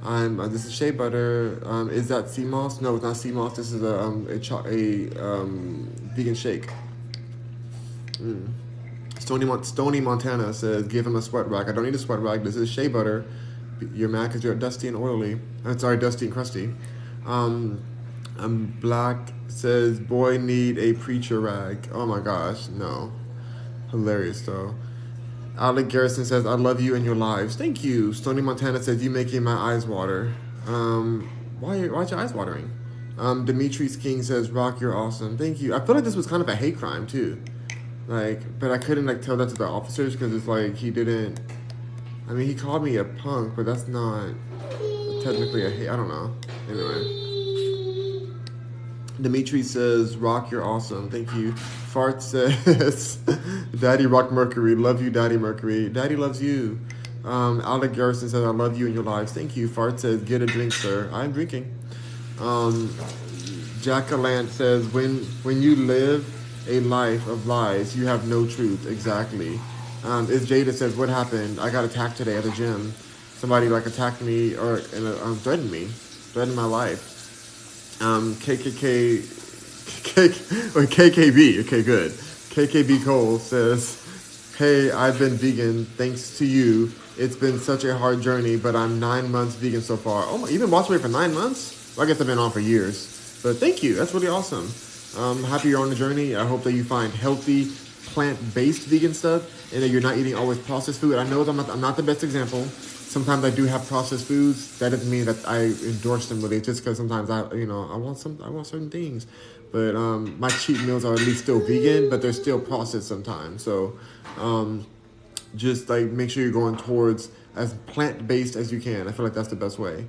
This is shea butter. Is that sea moss? No, it's not sea moss. This is a vegan shake. Stony Montana says, give him a sweat rag. I don't need a sweat rag. This is shea butter. You're mad because you're dusty and oily. Sorry, dusty and crusty. Black says, boy need a preacher rag. Oh my gosh, no. Hilarious though. Alec Garrison says, I love you and your lives. Thank you. Stony Montana says, you making my eyes water. Why's your eyes watering? Demetrius King says, Rock, you're awesome. Thank you. I feel like this was kind of a hate crime too. Like, but I couldn't tell that to the officers because it's like he didn't. I mean, he called me a punk, but that's not technically a hate. I don't know. Anyway. Dimitri says, Rock, you're awesome. Thank you. Fart says, Daddy Rock Mercury. Love you, Daddy Mercury. Daddy loves you. Alec Garrison says, I love you and your lives. Thank you. Fart says, get a drink, sir. I'm drinking. Jackalant says, when you live a life of lies, you have no truth. Exactly. Is Jada says, what happened? I got attacked today at the gym. Somebody attacked me or threatened my life. KKB, okay, good. KKB Cole says, hey, I've been vegan thanks to you. It's been such a hard journey, but I'm 9 months vegan so far. Oh my, you've been watching me for 9 months? Well, I guess I've been on for years. But thank you, that's really awesome. Happy you're on the journey. I hope that you find healthy, plant-based vegan stuff and that you're not eating always processed food. I know I'm not the best example. Sometimes I do have processed foods. That doesn't mean that I endorse them really. Just because sometimes I want certain things. But my cheat meals are at least still vegan, but they're still processed sometimes. So just make sure you're going towards as plant-based as you can. I feel like that's the best way.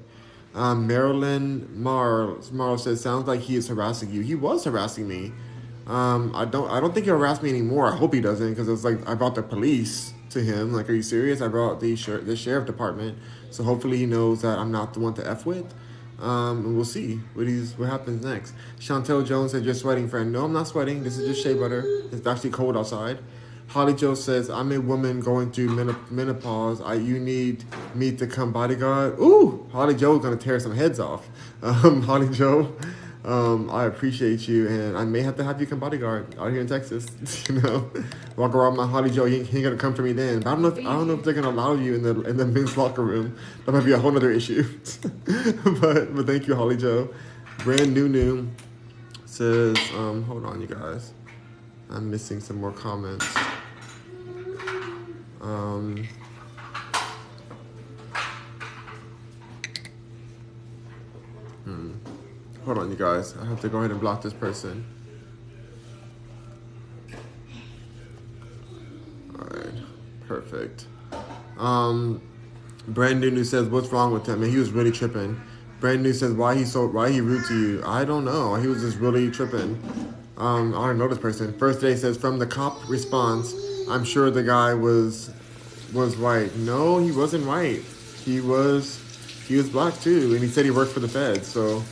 Marilyn Marl says, sounds like he is harassing you. He was harassing me. I don't think he'll harass me anymore. I hope he doesn't, because it's I brought the police to him. Are you serious? I brought the sheriff department. So hopefully he knows that I'm not the one to F with. And we'll see what happens next. Chantel Jones says, you're sweating, friend. No, I'm not sweating. This is just shea butter. It's actually cold outside. Holly Joe says, I'm a woman going through menopause. You need me to come bodyguard. Ooh, Holly Joe's going to tear some heads off. Holly Joe, I appreciate you, and I may have to have you come bodyguard out here in Texas. You know, walk around with my Holly Joe. He ain't gonna come for me then. But I don't know if they're gonna allow you in the men's locker room. That might be a whole other issue. but thank you, Holly Joe. Brand new says, hold on, you guys. I'm missing some more comments. Hold on, you guys. I have to go ahead and block this person. All right, perfect. Brand new says, what's wrong with him? And he was really tripping. Brand new says, why he rude to you? I don't know. He was just really tripping. I don't know this person. First day says, from the cop response, I'm sure the guy was white. No, he wasn't white. He was black too, and he said he worked for the feds. So,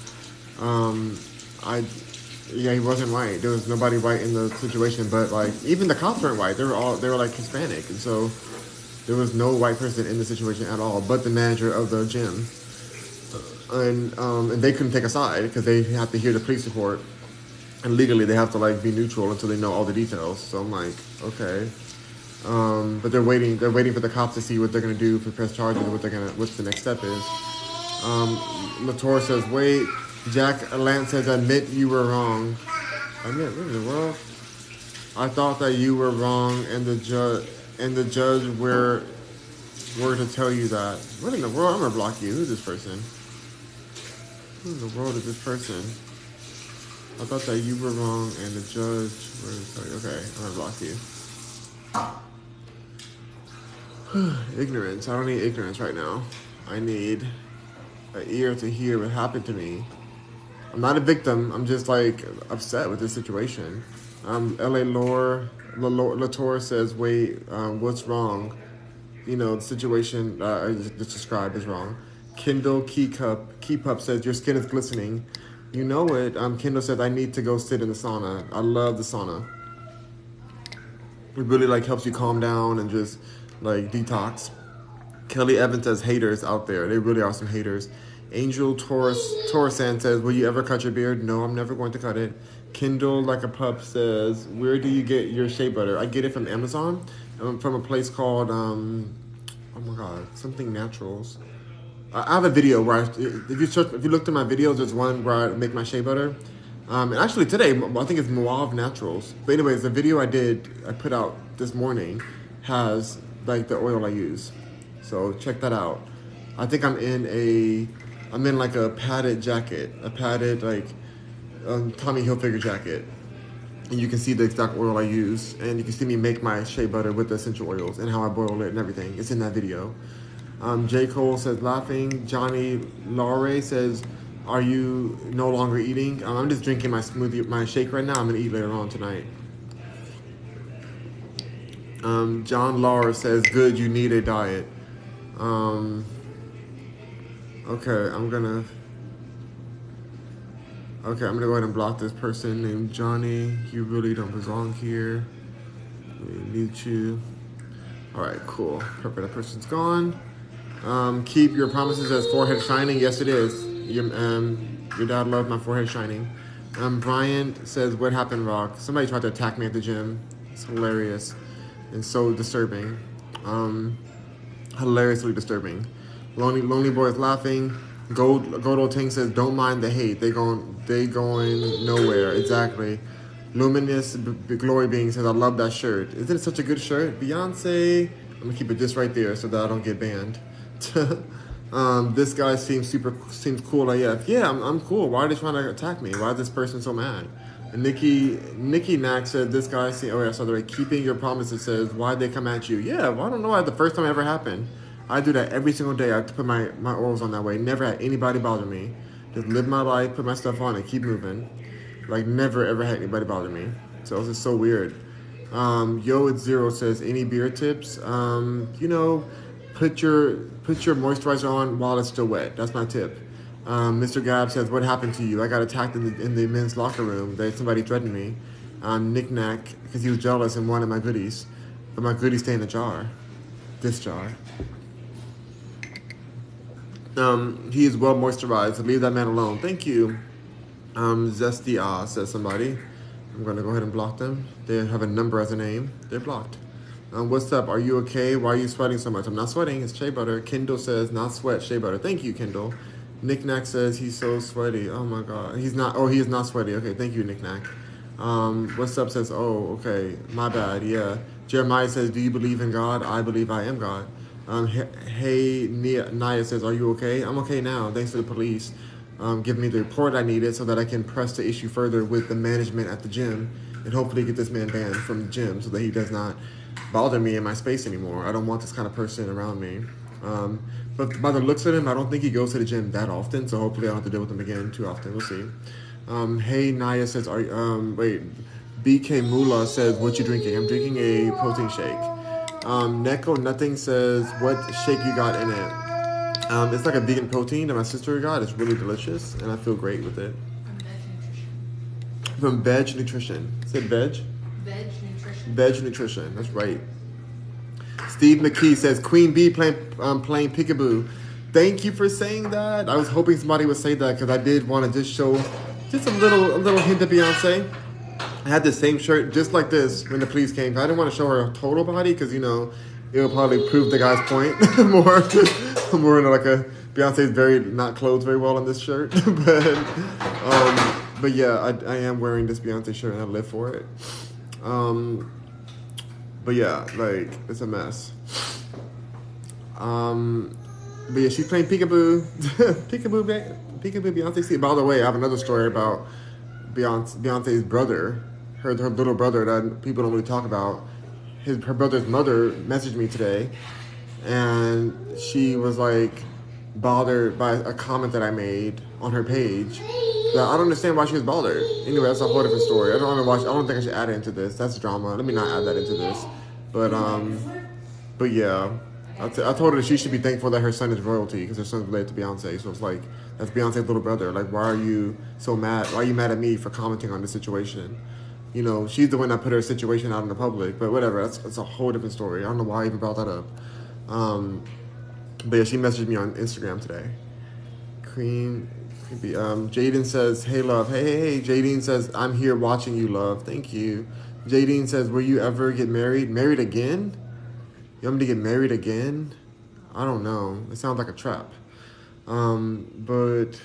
he wasn't white. There was nobody white in the situation, but like even the cops weren't white. They were like Hispanic, and so there was no white person in the situation at all, but the manager of the gym. And they couldn't take a side because they have to hear the police report, and legally they have to like be neutral until they know all the details. So I'm like, okay. But they're waiting for the cops to see what they're gonna do for press charges and what the next step is. Latour says, wait. Jack Lance says, admit you were wrong. Admit, what in the world? I thought that you were wrong, and the judge were to tell you that. What in the world? I'm gonna block you. Who's this person? Who in the world is this person? I thought that you were wrong, and the judge were to tell you. Okay, I'm gonna block you. Ignorance. I don't need ignorance right now. I need an ear to hear what happened to me. I'm not a victim. I'm just like upset with this situation. L.A. Latour says, wait, what's wrong? You know, the situation I just described is wrong. Kendall Keep Up says, your skin is glistening. You know it. Kendall says, I need to go sit in the sauna. I love the sauna. It really like helps you calm down and just like detox. Kelly Evans says, haters out there. They really are some haters. Angel Torresan says, will you ever cut your beard? No, I'm never going to cut it. Kindle Like a Pup says, where do you get your shea butter? I get it from Amazon, from a place called, oh my God, something Naturals. I have a video where if you look through my videos, there's one where I make my shea butter. And actually today, I think it's Mauve Naturals. But anyways, the video I put out this morning has like the oil I use. So check that out. I think I'm in like a padded jacket, like Tommy Hilfiger jacket. And you can see the exact oil I use. And you can see me make my shea butter with the essential oils and how I boil it and everything. It's in that video. J. Cole says, laughing. Johnny Laurie says, are you no longer eating? I'm just drinking my smoothie, my shake right now. I'm going to eat later on tonight. John Laura says, good, you need a diet. Okay, I'm gonna go ahead and block this person named Johnny. You really don't belong here. Let me mute you. All right, cool. Perfect, that person's gone. Keep your promises as forehead shining. Yes, it is. Your dad loved my forehead shining. Brian says, what happened, Rock? Somebody tried to attack me at the gym. It's hilarious and so disturbing. Hilariously disturbing. Lonely Boy is laughing. Gold Ting says, don't mind the hate. They going nowhere. Exactly. Luminous Glory Being says, I love that shirt. Isn't it such a good shirt? Beyonce. I'm going to keep it just right there so that I don't get banned. This guy seems cool AF. Yeah, I'm cool. Why are they trying to attack me? Why is this person so mad? And Nikki Knack said, this guy seems, oh yeah, so they're keeping your promises. Says, why'd they come at you? Yeah, well, I don't know why the first time it ever happened. I do that every single day. I have to put my oils on that way. Never had anybody bother me. Just live my life, put my stuff on, and keep moving. Like, never, ever had anybody bother me. So it's just so weird. Yo at Zero says, any beer tips? You know, put your moisturizer on while it's still wet. That's my tip. Mr. Gab says, what happened to you? I got attacked in the men's locker room. Somebody threatened me. Nick Nack, because he was jealous and wanted my goodies. But my goodies stay in the jar. This jar. He is well moisturized. So leave that man alone. Thank you. Zesty says somebody. I'm going to go ahead and block them. They have a number as a name. They're blocked. What's up? Are you okay? Why are you sweating so much? I'm not sweating. It's shea butter. Kendall says, not sweat, shea butter. Thank you, Kendall. Nick Nack says he's so sweaty. Oh my God. He's not. Oh, he is not sweaty. Okay, thank you, Nick Nack. What's up says, oh, okay. My bad. Yeah. Jeremiah says, do you believe in God? I believe I am God. Hey, Naya says, are you okay? I'm okay now. Thanks to the police. Give me the report I needed so that I can press the issue further with the management at the gym and hopefully get this man banned from the gym so that he does not bother me in my space anymore. I don't want this kind of person around me. But by the looks of him, I don't think he goes to the gym that often, so hopefully I don't have to deal with him again too often. We'll see. Hey, Naya says, BK Mula says, what you drinking? I'm drinking a protein shake. Neko Nothing says, what shake you got in it? It's like a vegan protein that my sister got. It's really delicious, and I feel great with it. From Veg Nutrition. Is it Veg? Veg Nutrition. Veg Nutrition. That's right. Steve McKee says, Queen Bee playing peekaboo. Thank you for saying that. I was hoping somebody would say that because I did want to just show just a little hint of Beyonce. I had the same shirt just like this when the police came. I didn't want to show her total body because, it will probably prove the guy's point more. I'm wearing like a Beyonce's very not clothed very well in this shirt. But yeah, I am wearing this Beyonce shirt and I live for it. But yeah, like, it's a mess. But yeah, she's playing peekaboo. Peekaboo Beyonce. See, by the way, I have another story about Beyonce's brother, her little brother that people don't really talk about. Her brother's mother messaged me today, and she was like bothered by a comment that I made on her page. That I don't understand why she was bothered. Anyway, that's a whole different story. I don't think I should add it into this. That's drama. Let me not add that into this. But yeah, I told her that she should be thankful that her son is royalty because her son's related to Beyonce. So it's like, that's Beyonce's little brother. Like, why are you so mad? Why are you mad at me for commenting on this situation? She's the one that put her situation out in the public. But whatever, that's a whole different story. I don't know why I even brought that up. But yeah, she messaged me on Instagram today. Jaden says, hey, love. Hey. Jaden says, I'm here watching you, love. Thank you. Jaden says, will you ever get married? Married again? You want me to get married again? I don't know. It sounds like a trap. But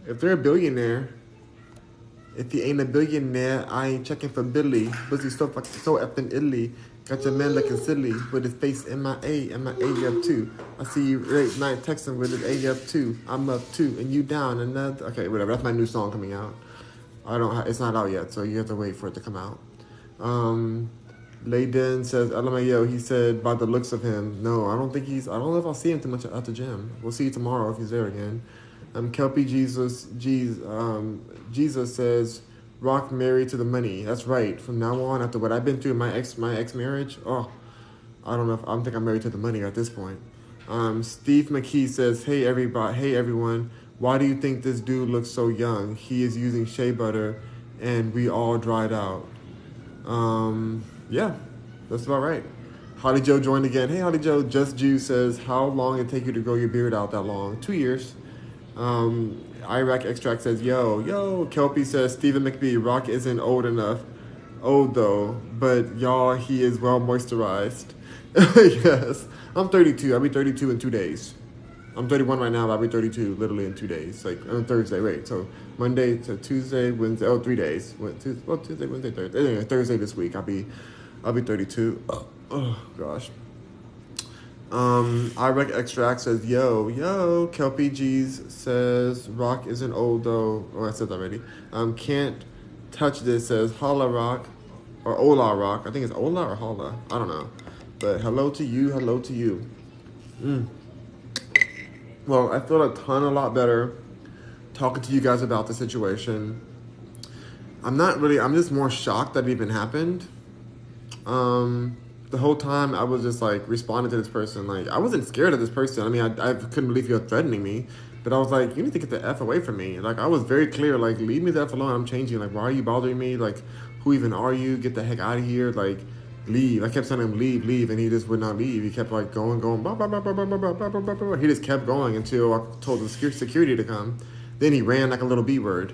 if they're a billionaire, if he ain't a billionaire, I ain't checking for Billy. Busy so effing illy. Got your man looking silly with his face in my A and my A up too. I see you late night texting with his A up too. I'm up too and you down another. Okay, whatever. That's my new song coming out. It's not out yet, so you have to wait for it to come out. Layden says, LMAO, he said, by the looks of him, no, I don't know if I'll see him too much at the gym. We'll see you tomorrow if he's there again. Kelpie Jesus says, Rock married to the money. That's right. From now on, after what I've been through in my ex marriage, I don't know if I think I'm married to the money at this point. Steve McKee says, hey everyone, why do you think this dude looks so young? He is using shea butter and we all dried out. Yeah, that's about right. Holly Joe joined again. Hey, Holly Joe. Just Jew says, how long did it take you to grow your beard out that long? 2 years. Iraq Extract says, yo. Kelpie says, Stephen McBee, Rock isn't old enough. Old though, but y'all, he is well moisturized. Yes. I'm 32. I'll be 32 in 2 days. I'm 31 right now, but I'll be 32 literally in 2 days. Like on Thursday, wait. So Monday to Tuesday, Wednesday, 3 days. Tuesday, Wednesday, Thursday. Anyway, Thursday this week, I'll be 32. Oh gosh. Iraq Extract says, yo. Kelpie G's says, Rock isn't old though. Oh, I said that already. Can't touch this says, Holla Rock. Or Ola Rock. I think it's Ola or Holla. I don't know. But hello to you. Well, I feel a lot better talking to you guys about the situation. I'm just more shocked that it even happened. The whole time I was just like responding to this person. Like, I wasn't scared of this person. I mean, I couldn't believe you were threatening me. But I was like, you need to get the F away from me. Like, I was very clear, like, leave me the F alone. I'm changing. Like, why are you bothering me? Like, who even are you? Get the heck out of here. Like, leave. I kept telling him, leave, leave. And he just would not leave. He kept, like, going. Blah, blah, blah, blah, blah, blah, blah, blah, blah, blah, blah. He just kept going until I told the security to come. Then he ran like a little B word.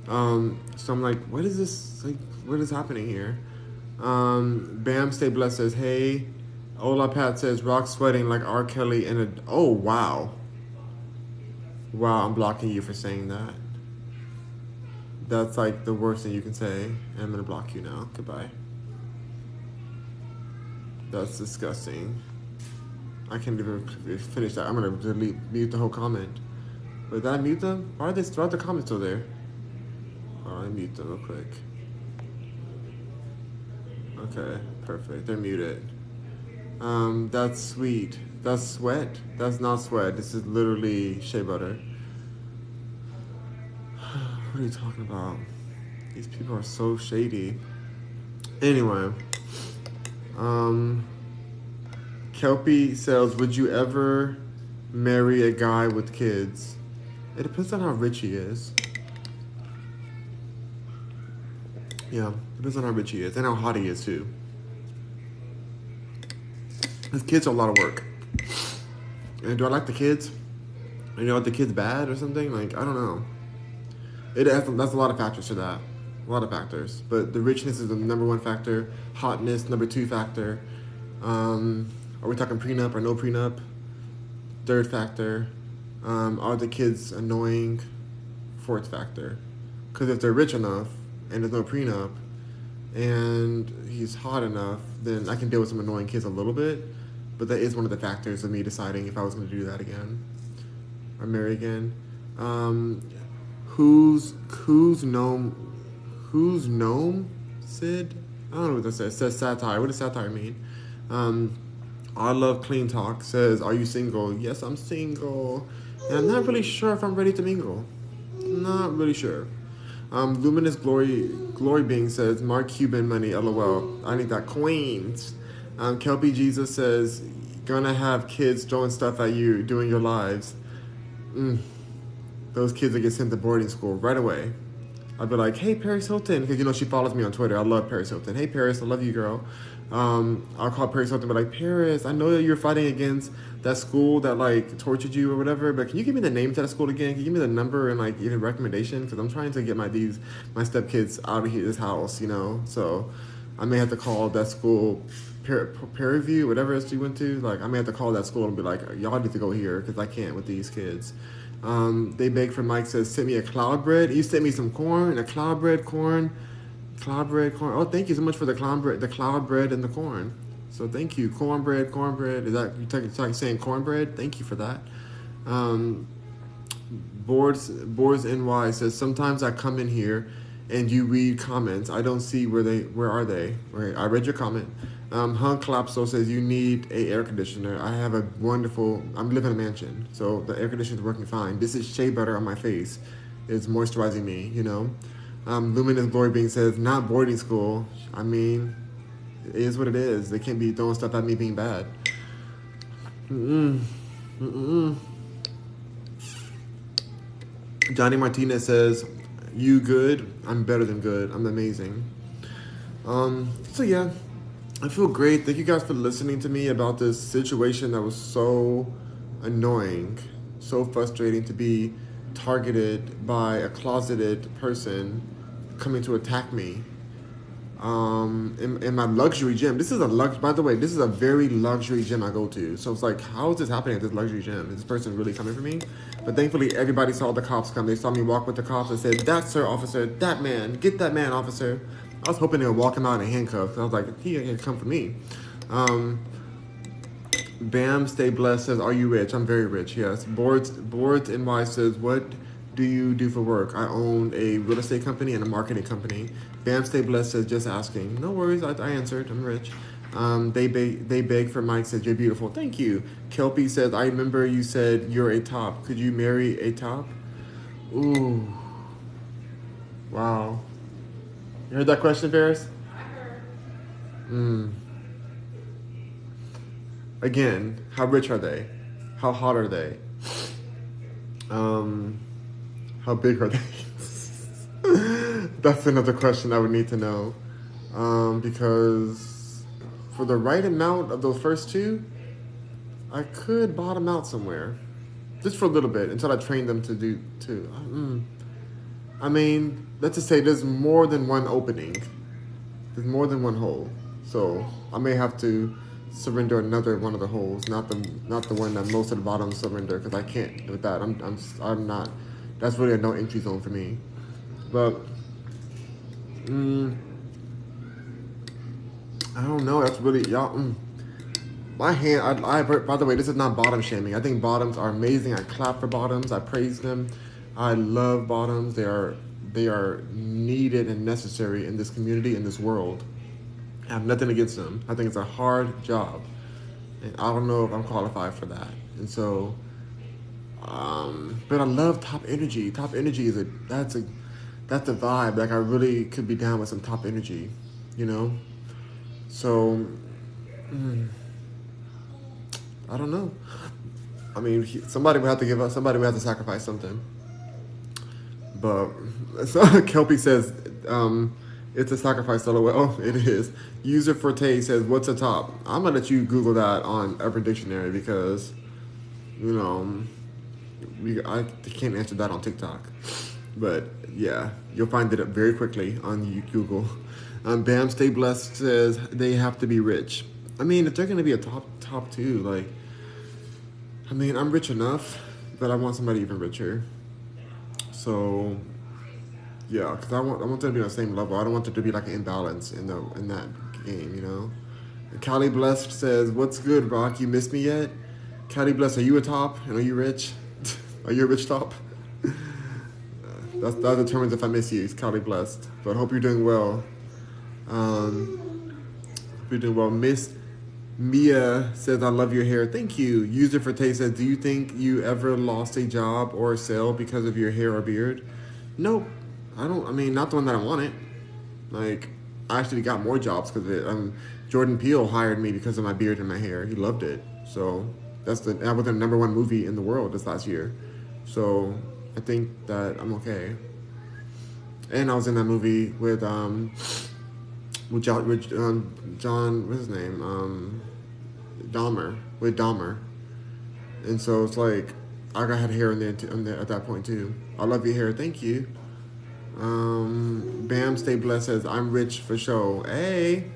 So I'm like, what is this? Like, what is happening here? Bam Stay Blessed says, hey. Ola Pat says, rock sweating like R. Kelly in a... Oh, wow. Wow, I'm blocking you for saying that. That's like the worst thing you can say. I'm gonna block you now. Goodbye. That's disgusting. I can't even finish that. I'm gonna mute the whole comment. But did I mute them? Why are they throughout the comments still there? Oh, I mute them real quick. Okay, perfect. They're muted. That's sweet. That's sweat? That's not sweat. This is literally shea butter. What are you talking about? These people are so shady. Anyway. Kelpie says, would you ever marry a guy with kids? It depends on how rich he is. Yeah, it depends on how rich he is and how hot he is too. His kids are a lot of work. And do I like the kids? You know, are the kids bad or something? Like, I don't know. That's a lot of factors to that. A lot of factors. But the richness is the number one factor. Hotness, number two factor. Are we talking prenup or no prenup? Third factor. Are the kids annoying? Fourth factor. Because if they're rich enough and there's no prenup and he's hot enough, then I can deal with some annoying kids a little bit. But that is one of the factors of me deciding if I was going to do that again or marry again. Who's gnome? Sid? I don't know what that says. It says satire. What does satire mean? I love clean talk. Says, are you single? Yes, I'm single. And I'm not really sure if I'm ready to mingle. Not really sure. Luminous Glory Being says, Mark Cuban money, LOL. I need that coins. Kelpie Jesus says, gonna have kids throwing stuff at you, doing your lives. Those kids that get sent to boarding school right away. I'd be like, hey, Paris Hilton, because, you know, she follows me on Twitter. I love Paris Hilton. Hey, Paris, I love you, girl. I'll call Paris Hilton and be like, Paris, I know that you're fighting against that school that, like, tortured you or whatever, but can you give me the name to that school again? Can you give me the number and, like, even recommendation? Because I'm trying to get my stepkids out of here, this house, you know? So I may have to call that school, Periview, whatever else you went to. Like, I may have to call that school and be like, y'all need to go here because I can't with these kids. They beg for Mike says, send me a cloud bread. You sent me some corn, a cloud bread, corn. Oh, thank you so much for the cloud bread and the corn. So thank you. Cornbread. Is that you saying cornbread? Thank you for that. Boards NY says, sometimes I come in here and you read comments. I don't see where are they? Right, I read your comment. Hung Collapso says, you need a air conditioner. I have a wonderful, I'm living in a mansion, so the air conditioner is working fine. This is shea butter on my face. It's moisturizing me, you know. Luminous Glory Being says, not boarding school. I mean, it is what it is. They can't be throwing stuff at me being bad. Johnny Martinez says, you good? I'm better than good. I'm amazing. So yeah, I feel great. Thank you guys for listening to me about this situation that was so annoying, so frustrating to be targeted by a closeted person coming to attack me. In my luxury gym. By the way, this is a very luxury gym I go to. So it's like, how is this happening at this luxury gym? Is this person really coming for me? But thankfully, everybody saw the cops come. They saw me walk with the cops and said, that sir, officer, that man, get that man, officer. I was hoping they would walk him out in handcuffs. I was like, he ain't come for me. Bam, Stay Blessed says, are you rich? I'm very rich, yes. Boards NY says, what do you do for work? I own a real estate company and a marketing company. Bam, Stay Blessed says, just asking. No worries, I answered, I'm rich. They beg for Mike says, you're beautiful. Thank you. Kelpie says, I remember you said you're a top. Could you marry a top? Ooh. Wow. You heard that question, Paris? I heard. Again, how rich are they? How hot are they? How big are they? That's another question I would need to know. Because for the right amount of those first two, I could bottom out somewhere. Just for a little bit until I train them to do two. I mean, let's just say there's more than one opening. There's more than one hole. So I may have to surrender another one of the holes, not the one that most of the bottoms surrender, because I can't with that. I'm not. That's really a no entry zone for me. But I don't know. That's really y'all. My hand. By the way, this is not bottom shaming. I think bottoms are amazing. I clap for bottoms. I praise them. I love bottoms. They are needed and necessary in this community, in this world. I have nothing against them. I think it's a hard job, and I don't know if I'm qualified for that. And so, but I love top energy. Top energy is that's a vibe. Like I really could be down with some top energy, you know. So, I don't know. I mean, somebody would have to give up. Somebody would have to sacrifice something. But so Kelpie says, it's a sacrifice, LOL. It is. User Forte says, what's a top? I'm going to let you Google that on Urban Dictionary because, you know, I can't answer that on TikTok. But, yeah, you'll find it very quickly on Google. Bam Stay Blessed says, they have to be rich. I mean, if they're going to be a top two, like, I mean, I'm rich enough, but I want somebody even richer. So, yeah, because I want them to be on the same level. I don't want there to be like an imbalance in that game, you know. Cali Blessed says, "What's good, Rock? You missed me yet?" Cali Blessed, are you a top? And are you rich? Are you a rich top? That determines if I miss you. It's Cali Blessed, but hope you're doing well. Hope you're doing well. Miss Mia says, "I love your hair." Thank you. User for Tay says, "Do you think you ever lost a job or a sale because of your hair or beard?" Nope. I don't. I mean, not the one that I wanted. Like, I actually got more jobs because of it. Jordan Peele hired me because of my beard and my hair. He loved it. So that was the #1 movie in the world this last year. So I think that I'm okay. And I was in that movie with John, what's his name? Dahmer, with Dahmer. And so it's like, I had hair in there at that point too. I love your hair, thank you. Bam Stay Blessed says, I'm rich for sure. Hey,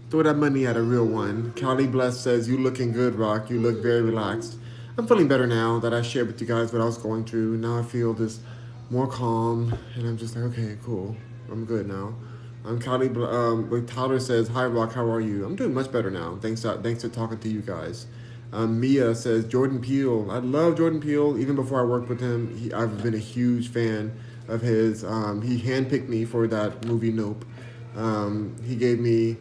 throw that money at a real one. Cali Blessed says, you looking good, Rock. You look very relaxed. I'm feeling better now that I shared with you guys what I was going through. Now I feel just more calm, and I'm just like, okay, cool. I'm good now. Tyler says, hi, Rock, how are you? I'm doing much better now. Thanks to talking to you guys. Mia says, Jordan Peele. I love Jordan Peele. Even before I worked with him, I've been a huge fan of his. He handpicked me for that movie, Nope. He gave me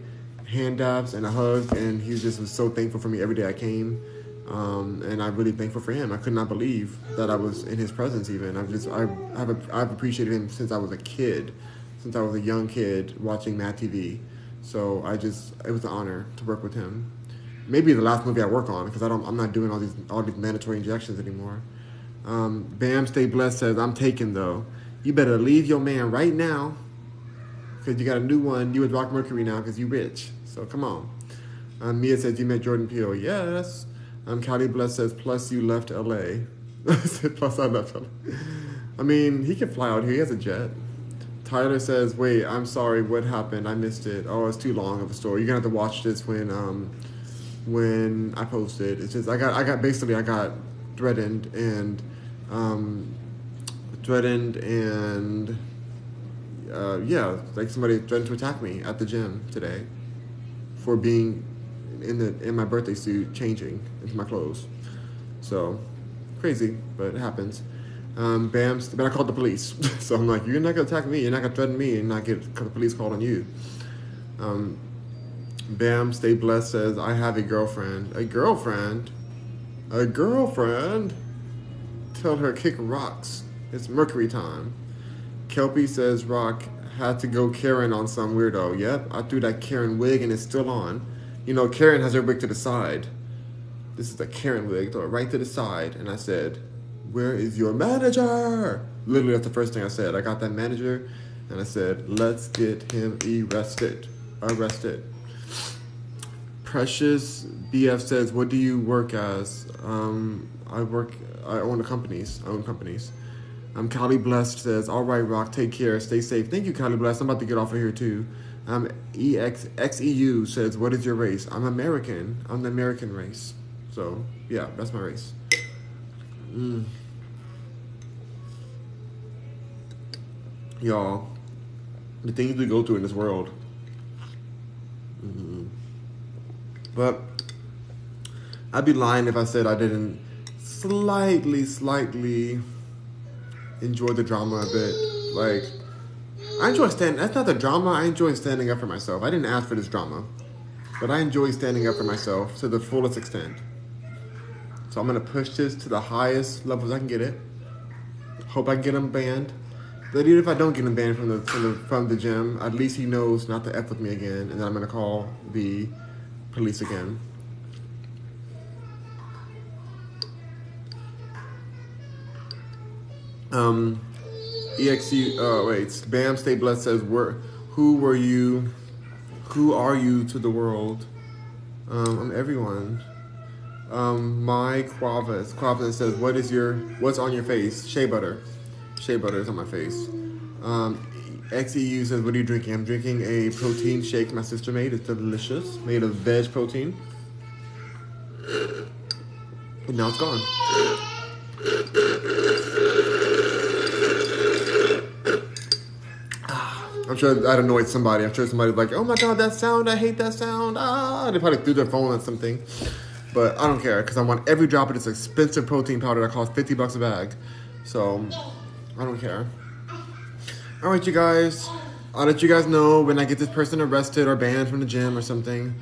hand dabs and a hug, and he just was so thankful for me every day I came. And I'm really thankful for him. I could not believe that I was in his presence even. I've appreciated him since I was a kid. Since I was a young kid watching Mad TV. So it was an honor to work with him. Maybe the last movie I work on, because I'm not doing all these mandatory injections anymore. Bam Stay Blessed says, I'm taken though. You better leave your man right now, because you got a new one. You with Rock Mercury now, because you rich. So come on. Mia says, you met Jordan Peele. Yes. Cali Blessed says, plus you left LA. Plus I left LA. I mean, he can fly out here. He has a jet. Tyler says, wait, I'm sorry, what happened? I missed it. Oh, it's too long of a story. You're gonna have to watch this when I post it. It's just I got threatened and like somebody threatened to attack me at the gym today for being in my birthday suit changing into my clothes. So crazy, but it happens. But I called the police. So I'm like, you're not going to attack me. You're not going to threaten me and not get the police called on you. Bam Stay Blessed says, I have a girlfriend. A girlfriend? A girlfriend? Tell her kick rocks. It's Mercury time. Kelpie says, Rock had to go Karen on some weirdo. Yep, I threw that Karen wig and it's still on. You know, Karen has her wig to the side. This is the Karen wig. Throw it right to the side. And I said, Where is your manager? Literally, that's the first thing I said. I got that manager, and I said, let's get him arrested. Precious BF says, what do you work as? I own companies. Cali Blessed says, all right, Rock, take care, stay safe. Thank you, Cali Blessed. I'm about to get off of here too. XEU says, what is your race? I'm American. I'm the American race. So, yeah, that's my race. Y'all, the things we go through in this world. But I'd be lying if I said I didn't slightly enjoy the drama a bit. Like, I enjoy that's not the drama, I enjoy standing up for myself. I didn't ask for this drama, but I enjoy standing up for myself to the fullest extent. So I'm gonna push this to the highest levels I can get it. Hope I can get him banned. But even if I don't get him banned from the gym, at least he knows not to F with me again, and then I'm gonna call the police again. Bam Stay Blessed says, who are you to the world? I'm everyone. My Quavis says, what's on your face? Shea butter. Shea butter is on my face. XEU says, what are you drinking? I'm drinking a protein shake my sister made. It's delicious. Made of veg protein. And now it's gone. I'm sure that annoyed somebody. I'm sure somebody's like, oh my God, that sound. I hate that sound. They probably threw their phone at something. But I don't care because I want every drop of this expensive protein powder that costs $50 a bag. So I don't care. All right, you guys. I'll let you guys know when I get this person arrested or banned from the gym or something.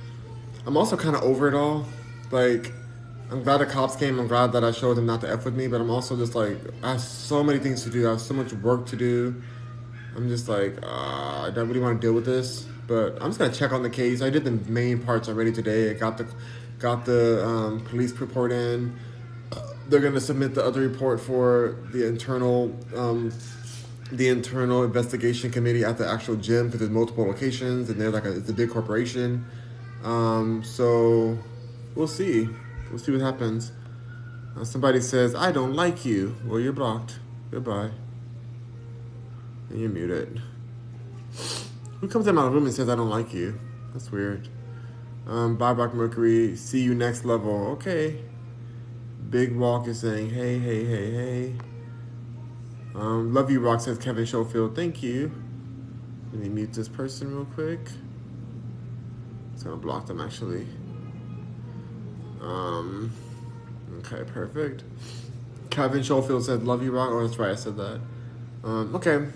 I'm also kind of over it all. Like, I'm glad the cops came. I'm glad that I showed them not to F with me. But I'm also just like, I have so many things to do. I have so much work to do. I'm just like, I don't really want to deal with this. But I'm just going to check on the case. I did the main parts already today. I got the police report in. They're going to submit the other report for the internal investigation committee at the actual gym because there's multiple locations and it's a big corporation. So we'll see. We'll see what happens. Somebody says, I don't like you. Well, you're blocked. Goodbye. And you're muted. Who comes in my room and says I don't like you? That's weird. Bye, Rock Mercury. See you next level. Okay. Big Walk is saying, hey. Love you, Rock, says Kevin Schofield. Thank you. Let me mute this person real quick. It's gonna block them, actually. Okay, perfect. Kevin Schofield said, love you, Rock. Oh, that's right, I said that. Okay.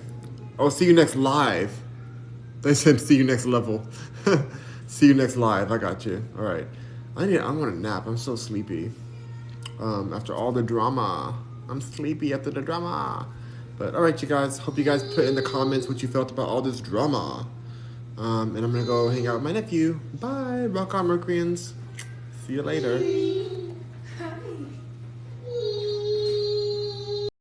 Oh, see you next live. They said see you next level. See you next live. I got you. All right. I want a nap. I'm so sleepy. After all the drama. I'm sleepy after the drama. But all right, you guys. Hope you guys put in the comments what you felt about all this drama. And I'm going to go hang out with my nephew. Bye, Rock Mercuryans. See you later.